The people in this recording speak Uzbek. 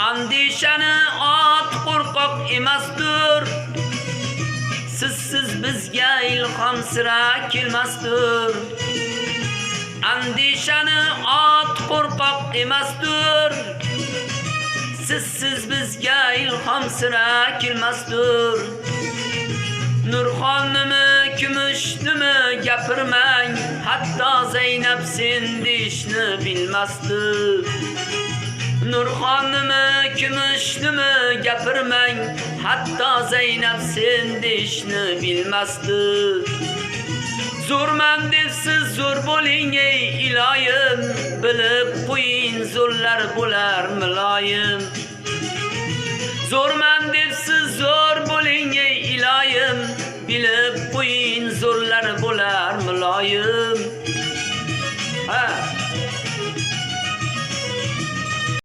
Andishani ot qo'rqoq emasdir. Sizsiz bizga ilhom sira kelmasdir. Andishani ot qo'rqoq emasdir. Sizsiz bizga ilhom sira kelmasdir. Nurxonnimi, kumushnimi gapirmang, hatto Zaynab sen deyishni bilmasdi. Nurxonnimi, kumushnimi gapirmang, hatto Zaynab sen deyishni bilmasdi. Zo'rman debsiz zo'r bo'ling ey iloyim, bilib qo'ying zo'rlar bo'lar muloyim. Zo'rman debsiz zo'r bo'ling ey iloyim, bilib qo'ying zo'rlar bo'lar muloyim. Ha